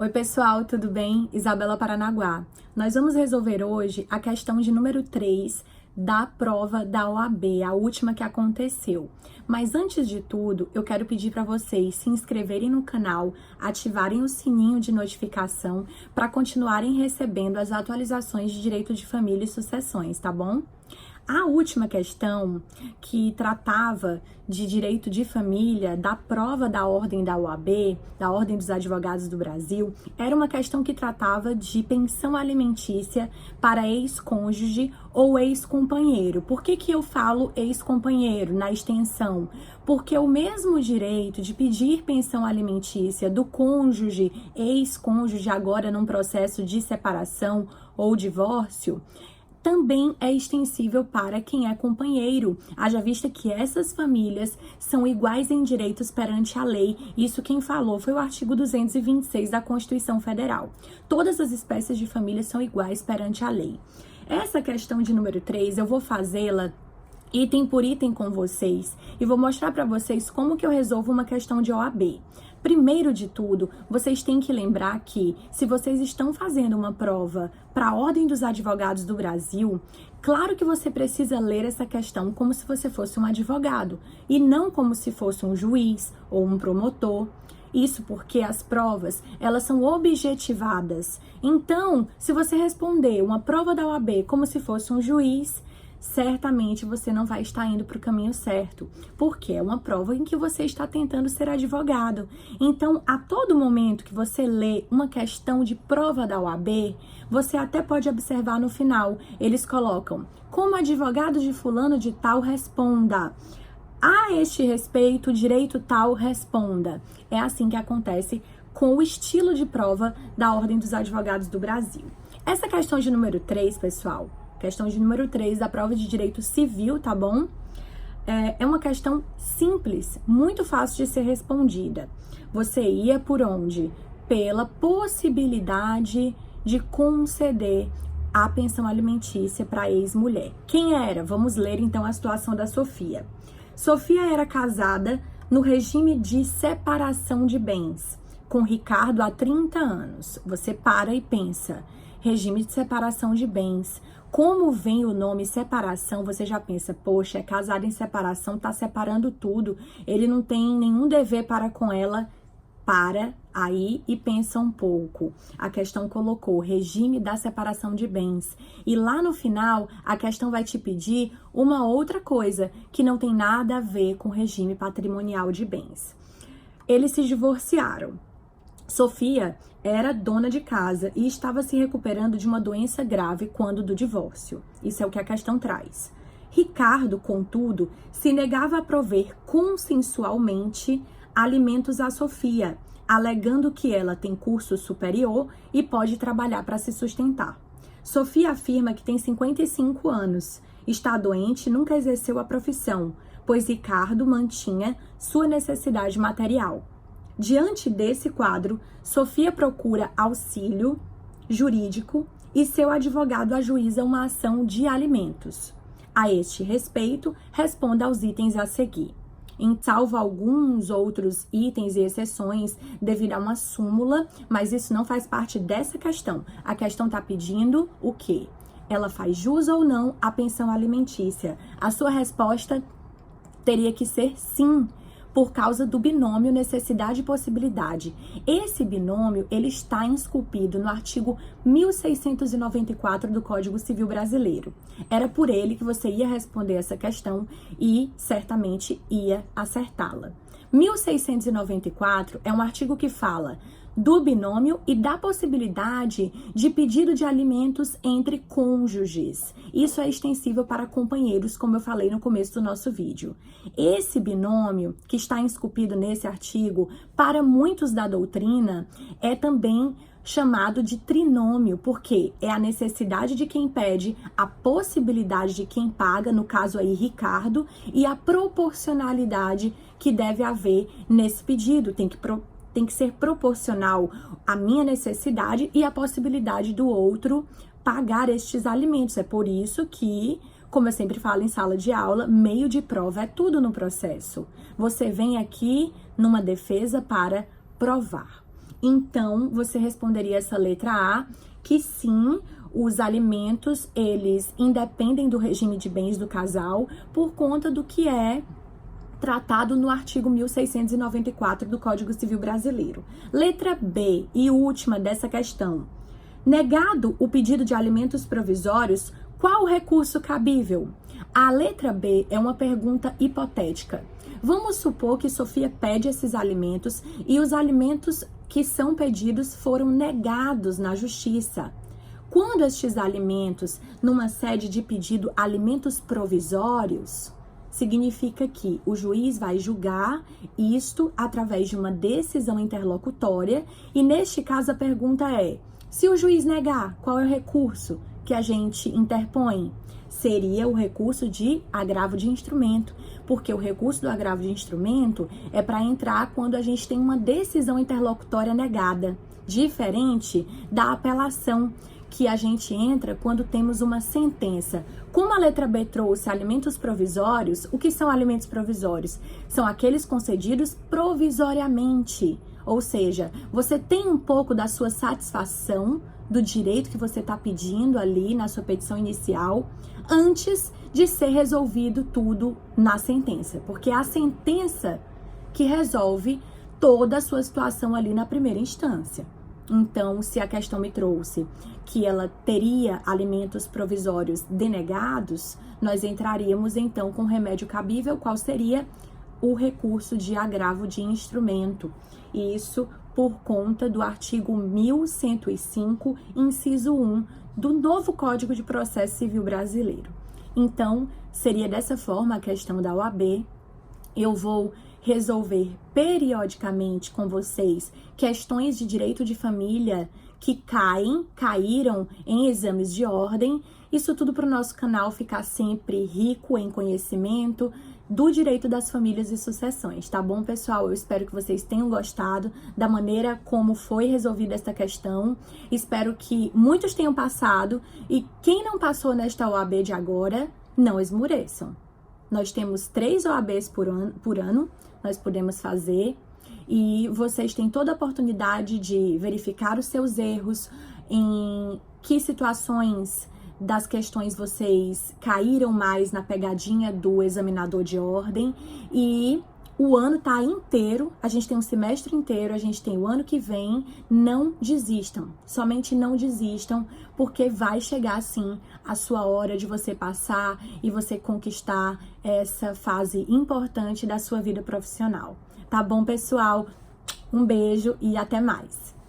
Oi pessoal, tudo bem? Isabela Paranaguá. Nós vamos resolver hoje a questão de número 3 da prova da OAB, a última que aconteceu. Mas antes de tudo, eu quero pedir para vocês se inscreverem no canal, ativarem o sininho de notificação para continuarem recebendo as atualizações de direito de família e sucessões, tá bom? A última questão, que tratava de direito de família, da prova da ordem da OAB, da Ordem dos Advogados do Brasil, era uma questão que tratava de pensão alimentícia para ex-cônjuge ou ex-companheiro. Por que eu falo ex-companheiro na extensão? Porque o mesmo direito de pedir pensão alimentícia do cônjuge, ex-cônjuge, agora num processo de separação ou divórcio, também é extensível para quem é companheiro, haja vista que essas famílias são iguais em direitos perante a lei. Isso quem falou foi o artigo 226 da Constituição Federal. Todas as espécies de famílias são iguais perante a lei. Essa questão de número 3, eu vou fazê-la item por item com vocês e vou mostrar para vocês como que eu resolvo uma questão de OAB. Primeiro de tudo, vocês têm que lembrar que, se vocês estão fazendo uma prova para a Ordem dos Advogados do Brasil, claro que você precisa ler essa questão como se você fosse um advogado e não como se fosse um juiz ou um promotor. Isso porque as provas, elas são objetivadas. Então, se você responder uma prova da OAB como se fosse um juiz, certamente você não vai estar indo para o caminho certo, porque é uma prova em que você está tentando ser advogado. Então, a todo momento que você lê uma questão de prova da OAB, você até pode observar no final, eles colocam, como advogado de fulano de tal responda. A este respeito, direito tal responda. É assim que acontece com o estilo de prova da Ordem dos Advogados do Brasil. Essa questão de número 3, pessoal, questão de número 3 da prova de direito civil, tá bom? É uma questão simples, muito fácil de ser respondida. Você ia por onde? Pela possibilidade de conceder a pensão alimentícia para a ex-mulher. Quem era? Vamos ler então a situação da Sofia. Sofia era casada no regime de separação de bens com Ricardo há 30 anos. Você para e pensa, regime de separação de bens. Como vem o nome separação, você já pensa, poxa, é casado em separação, tá separando tudo, ele não tem nenhum dever para com ela. Para aí e pensa um pouco. A questão colocou regime da separação de bens. E lá no final, a questão vai te pedir uma outra coisa que não tem nada a ver com regime patrimonial de bens. Eles se divorciaram. Sofia era dona de casa e estava se recuperando de uma doença grave quando do divórcio. Isso é o que a questão traz. Ricardo, contudo, se negava a prover consensualmente alimentos a Sofia, alegando que ela tem curso superior e pode trabalhar para se sustentar. Sofia afirma que tem 55 anos, está doente e nunca exerceu a profissão, pois Ricardo mantinha sua necessidade material. Diante desse quadro, Sofia procura auxílio jurídico e seu advogado ajuiza uma ação de alimentos. A este respeito, responda aos itens a seguir. Salvo alguns outros itens e exceções devido a uma súmula, mas isso não faz parte dessa questão. A questão está pedindo o quê? Ela faz jus ou não à pensão alimentícia? A sua resposta teria que ser sim, por causa do binômio necessidade e possibilidade. Esse binômio, ele está esculpido no artigo 1694 do Código Civil Brasileiro. Era por ele que você ia responder essa questão e certamente ia acertá-la. 1694 é um artigo que fala do binômio e da possibilidade de pedido de alimentos entre cônjuges. Isso é extensível para companheiros, como eu falei no começo do nosso vídeo. Esse binômio, que está esculpido nesse artigo, para muitos da doutrina, é também chamado de trinômio, porque é a necessidade de quem pede, a possibilidade de quem paga, no caso aí Ricardo, e a proporcionalidade que deve haver nesse pedido. Tem que ser proporcional à minha necessidade e à possibilidade do outro pagar estes alimentos. É por isso que, como eu sempre falo em sala de aula, meio de prova é tudo no processo. Você vem aqui numa defesa para provar. Então, você responderia essa letra A, que sim, os alimentos, eles independem do regime de bens do casal por conta do que é tratado no artigo 1694 do Código Civil Brasileiro. Letra B e última dessa questão. Negado o pedido de alimentos provisórios, qual o recurso cabível? A letra B é uma pergunta hipotética. Vamos supor que Sofia pede esses alimentos e os alimentos que são pedidos foram negados na justiça. Quando estes alimentos, numa sede de pedido alimentos provisórios, significa que o juiz vai julgar isto através de uma decisão interlocutória e, neste caso, a pergunta é: se o juiz negar, qual é o recurso que a gente interpõe? Seria o recurso de agravo de instrumento, porque o recurso do agravo de instrumento é para entrar quando a gente tem uma decisão interlocutória negada, diferente da apelação, que a gente entra quando temos uma sentença. Como a letra B trouxe alimentos provisórios, o que são alimentos provisórios? São aqueles concedidos provisoriamente, ou seja, você tem um pouco da sua satisfação do direito que você está pedindo ali na sua petição inicial, antes de ser resolvido tudo na sentença, porque é a sentença que resolve toda a sua situação ali na primeira instância. Então, se a questão me trouxe que ela teria alimentos provisórios denegados, nós entraríamos então com remédio cabível, qual seria o recurso de agravo de instrumento. Isso por conta do artigo 1105, inciso 1, do novo Código de Processo Civil Brasileiro. Então, seria dessa forma a questão da OAB. Eu vou resolver periodicamente com vocês questões de direito de família que caíram em exames de ordem. Isso tudo para o nosso canal ficar sempre rico em conhecimento do direito das famílias e sucessões, tá bom, pessoal? Eu espero que vocês tenham gostado da maneira como foi resolvida esta questão. Espero que muitos tenham passado e quem não passou nesta OAB de agora, não esmoreçam. Nós temos 3 OABs por ano, nós podemos fazer, e vocês têm toda a oportunidade de verificar os seus erros, em que situações das questões vocês caíram mais na pegadinha do examinador de ordem, e o ano tá inteiro, a gente tem um semestre inteiro, a gente tem o ano que vem. Não desistam, somente não desistam, porque vai chegar sim a sua hora de você passar e você conquistar essa fase importante da sua vida profissional. Tá bom, pessoal? Um beijo e até mais!